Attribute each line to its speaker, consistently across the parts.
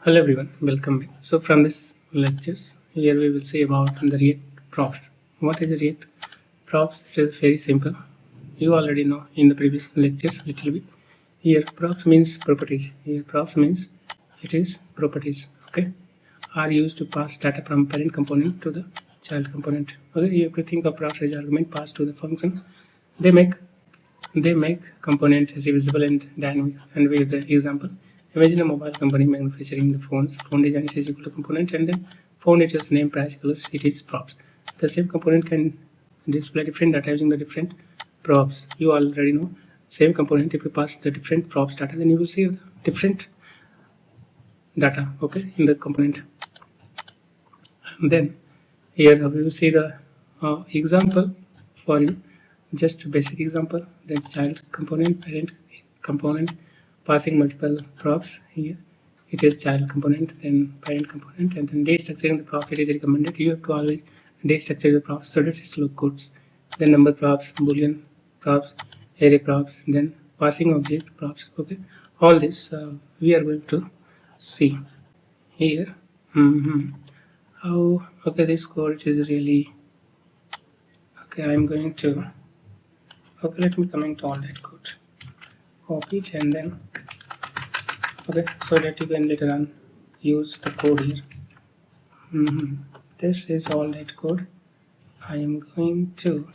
Speaker 1: Hello everyone, welcome back. So from this lectures, here we will see about the React props. What is a React props? It is very simple. You already know in the previous lectures little bit. Here props means properties. Here props means it is properties. Okay, are used to pass data from parent component to the child component. Okay, you have to think of props as argument passed to the function. They make they make component reusable and dynamic. And with the example, imagine a mobile company manufacturing the phones. Phone design is equal to component, and then phone it is name, price, color. It is props. The same component can display different data using the different props. You already know same component. If you pass the different props data, then you will see the different data. Okay, in the component. And then here we will see the example for you. Just basic example, then child component, parent component, passing multiple props. Here it is child component, then parent component, and then destructuring the props. It is recommended you have to always destructure the props so that it look good. Then number props, boolean props, array props, then passing object props. Okay, all this we are going to see here. How okay, this code is really okay. I'm going to okay, let me comment all that code, copy it, and then okay, so that you can later on use the code here. This is all that code. I am going to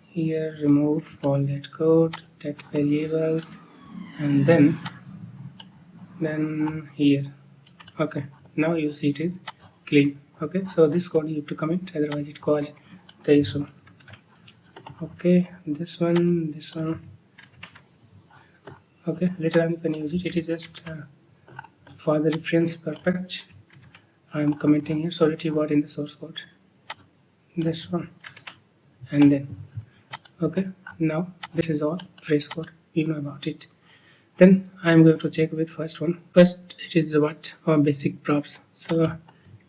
Speaker 1: here remove all that code, that variables, and then here. Okay, now you see it is clean. Okay, so this code you have to comment, otherwise it causes the issue. Okay, this one. Okay, later on you can use it. It is just for the reference purpose. I am commenting here so that you got in the source code. This one, and then okay. Now this is all fresh code. You know about it. Then I am going to check with first one. First, it is what basic props. So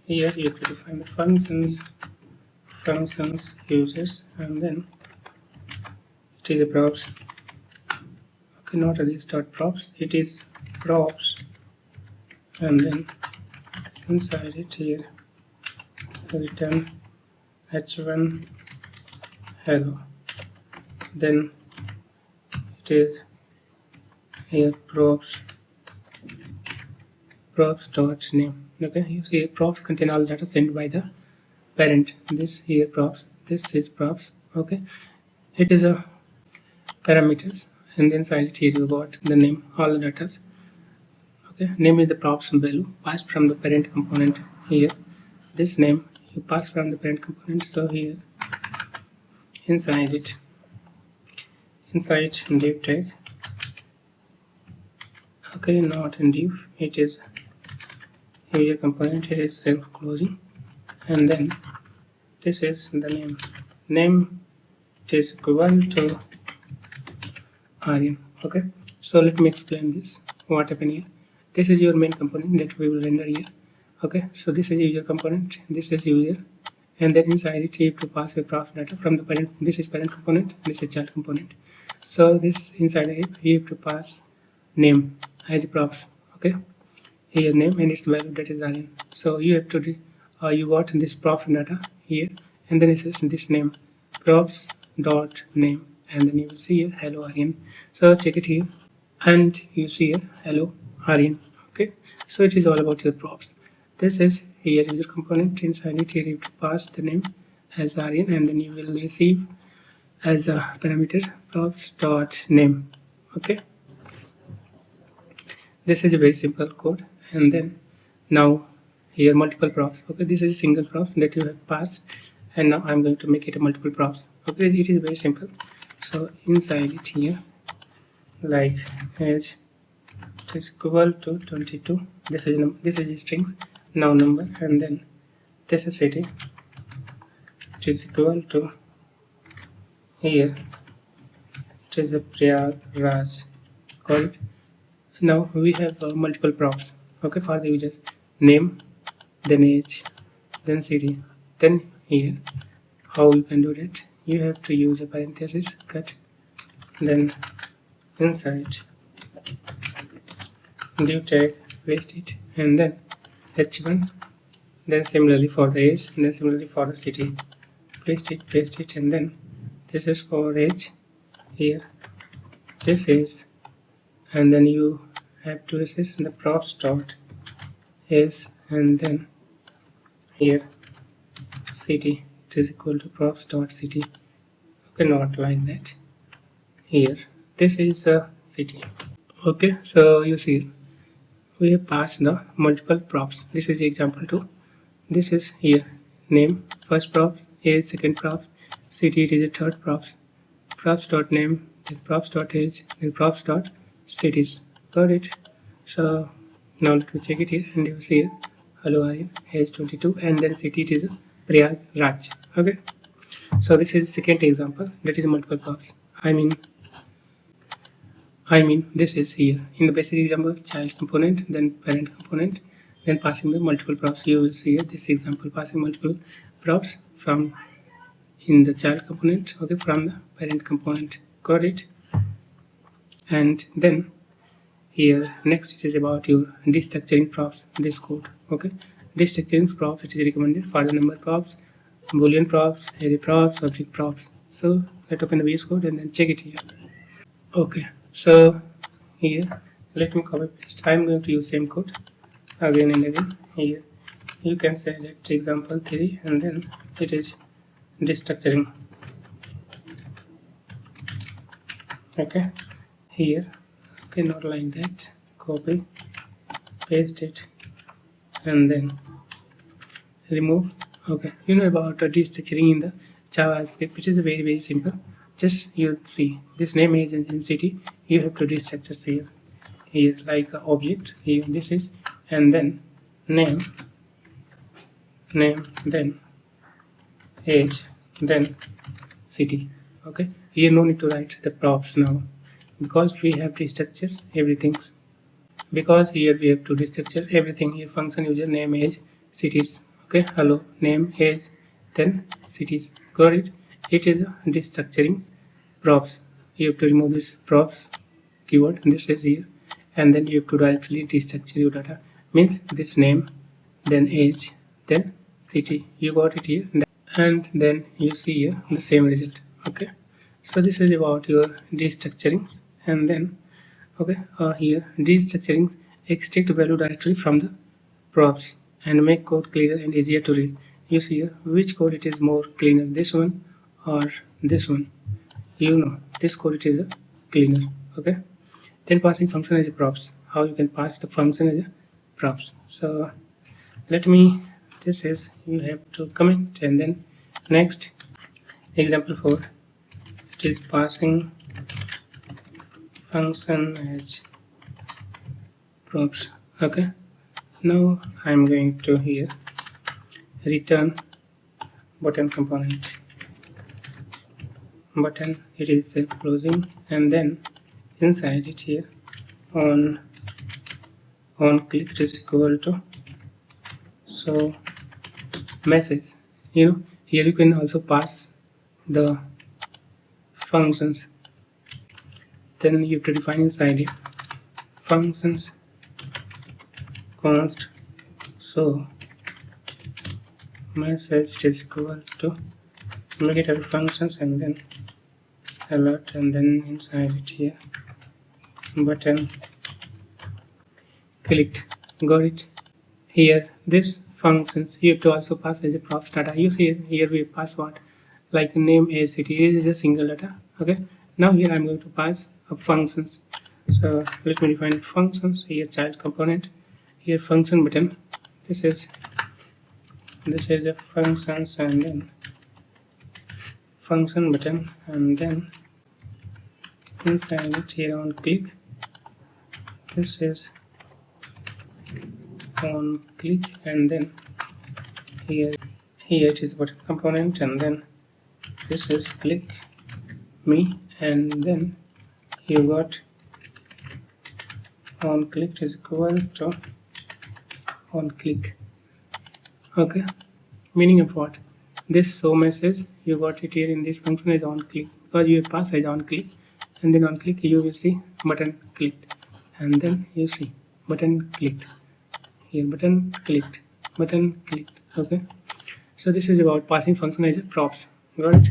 Speaker 1: here you have to define the functions users, and then it is a props. Okay, not this dot props. It is props, and then inside it here return h1 hello. Then it is here props dot name. Okay, you see props contain all data sent by the parent. This here props, this is props. Okay, it is a parameters, and inside it here you got the name, all the data. Okay, name is the props value passed from the parent component. Here this name you pass from the parent component, so here inside div tag. Okay, not in div, it is here component, it is self-closing, and then this is the name it is equal to Aryan. Okay, so let me explain this. What happened here? This is your main component that we will render here. Okay, so this is user component, this is user, and then inside it you have to pass a props data from the parent. This is parent component, this is child component. So this inside it you have to pass name as props. Okay, here name and its value, that is Aryan. So you have to you got this props data here, and then it says this name props dot name, and then you will see here hello Aryan. So check it here, and you see here hello Aryan. Okay, so it is all about your props. This is here user component. Inside it here you have to pass the name as Aryan, and then you will receive as a parameter props dot name. Okay, this is a very simple code. And then now here multiple props. Okay, this is a single props that you have passed, and now I'm going to make it a multiple props. Okay, it is very simple. So inside it here, like age is equal to 22. This is strings. Now number, and then this is city. It is equal to here. It is a Prayagraj. Call it. Now we have multiple props. Okay, for the users, name, then age, then city, then here. How you can do that? You have to use a parenthesis cut, then inside div tag paste it, and then h1, then similarly for the age, and then similarly for the city, paste it, and then this is for age here, this is, and then you have to access the props dot age, and then here city, it is equal to props dot city. Okay, not like that. Here this is a city. Okay, so you see we have passed the multiple props. This is example 2. This is here name first prop, age second prop, city it is a third props, props dot name, then props dot age, then props dot cities. Got it? So now let me check it here, and you see here hello Aryan, age 22, and then city it is Prayagraj. Okay, so this is second example, that is multiple props. I mean this is here in the basic example child component, then parent component, then passing the multiple props. You will see here this example passing multiple props from in the child component, okay, from the parent component. Got it? And then here next it is about your destructuring props, this code. Okay, destructuring props, it is recommended for the number props, boolean props, array props, object props. So let's open the VS Code and then check it here. Okay, so here let me copy paste. I'm going to use same code again and again. Here you can select example 3, and then it is destructuring. Okay, here, okay, not like that, copy paste it, and then remove. Okay, you know about destructuring in the JavaScript, which is very simple. Just you see this name, age, and city, you have to destructure here like object here, this is, and then name, then age, then city. Okay, here no need to write the props now, because we have destructures everything, because here we have to destructure everything here, function user name, age, cities. Okay, hello name, age, then cities. Got it? It is a destructuring props. You have to remove this props keyword, and this is here, and then you have to directly destructure your data, means this name, then age, then city. You got it here, and then you see here the same result. Okay, so this is about your destructuring. And then okay, here destructuring extract value directly from the props and make code clearer and easier to read. You see here which code it is more cleaner, this one or this one. You know this code it is a cleaner. Okay, then passing function as a props, how you can pass the function as a props. So let me, this is, you have to comment, and then next example 4, it is passing function as props. Okay, now I'm going to here return button component. Button, it is self closing, and then inside it here on click is equal to so message. You know here you can also pass the functions, then you have to define inside it functions const so message is equal to military functions, and then alert, and then inside it here button clicked. Got it? Here this functions you have to also pass as a props data. You see here we pass what, like name, age, city. This is a single data. Okay, now here I'm going to pass functions. So let me define functions here, child component, here function button, this is a functions, and then function button, and then inside it here on click, this is on click, and then here it is button component, and then this is click me, and then you got on click is equal to on click. Okay, meaning of what, this so message you got it here in this function is on click, because you pass as on click, and then on click you will see button clicked, and then you see button clicked. here button clicked, okay. So this is about passing function as a props. Got it?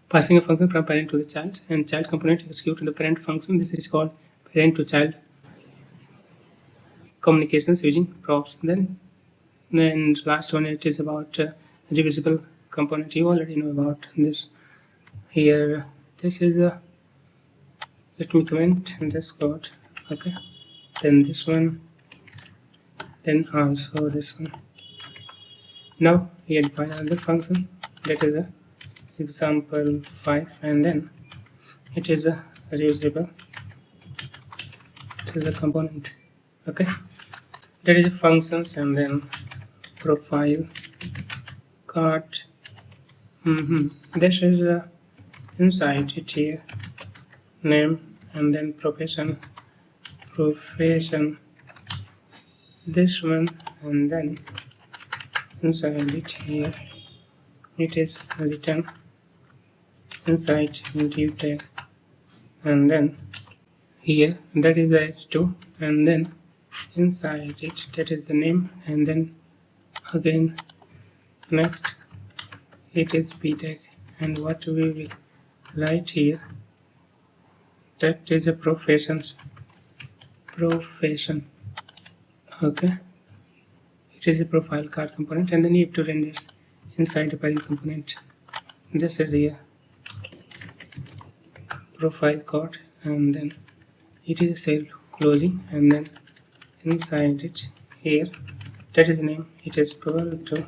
Speaker 1: Passing a function from parent to the child, and child component execute the parent function. This is called parent to child communications using props. Then last one, it is about reusable component. You already know about this. Here, this is a, let me comment in this code, okay. Then this one, then also this one. Now here define another function, that is a example 5, and then it is a reusable, it is a component, okay. There is a functions, and then profile cart. This is a inside it here, name, and then profession, this one, and then inside it here it is written inside due tag, and then here that is the s2, and then inside it that is the name, and then again next it is p tag, and what we will write here, that is a profession, okay. It is a profile card component, and then you have to render inside the parent component. This is here profile card, and then it is cell closing, and then inside it here that is the name, it is equal to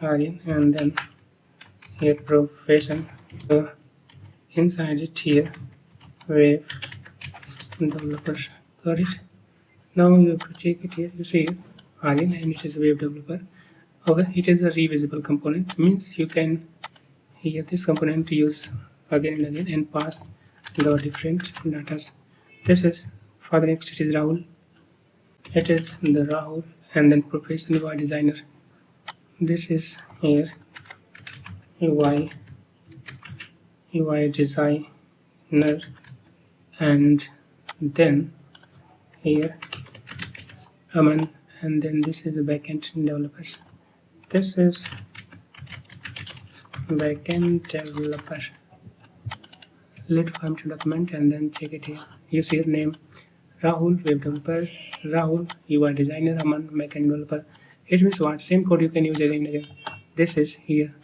Speaker 1: RN, and then here profession, inside it here web developers. Got it? Now you have to check it here, you see it RN, and it is a web developer, okay. It is a reusable component, means you can here this component use again and again and pass the different data. This is for the next, it is Rahul, it is the Rahul, and then profession UI designer. This is here UI designer, and then here Aman, and then this is the backend developers. This is backend developer. Let find to document, and then check it here. You see the name Rahul web developer, Rahul UI designer, Aman backend developer. It means what? Same code you can use again and again. This is here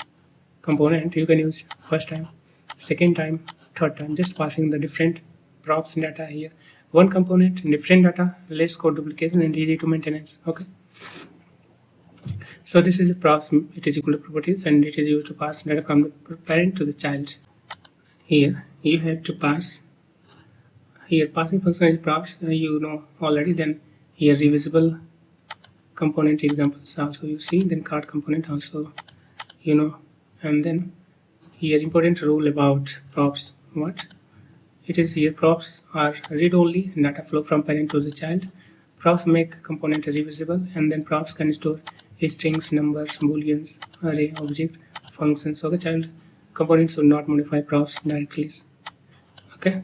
Speaker 1: component you can use first time, second time, third time, just passing the different props data here. One component, different data, less code duplication, and easy to maintenance, okay. So this is a props, it is equal to properties, and it is used to pass data from the parent to the child. Here you have to pass, here passing function is props, you know already. Then here reusable component examples also you see, then card component also you know, and then here important rule about props. What it is here, props are read only data flow from parent to the child. Props make component reusable, and then props can store strings, numbers, booleans, array, object, functions. So the child component should not modify props directly, okay.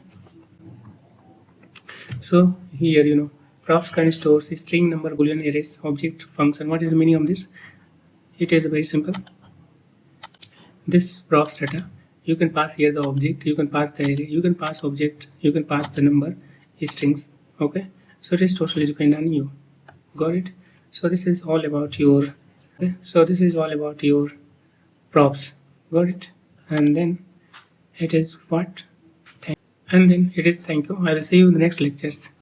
Speaker 1: So here you know props can store string, number, boolean, arrays, object, function. What is the meaning of this? It is very simple. This props data you can pass here the object, you can pass the array, you can pass object, you can pass the number, strings, okay. So it is totally dependent on you. Got it? So this is all about your, okay. So this is all about your props. Got it? And then it is what? And then it is thank you. I will see you in the next lectures.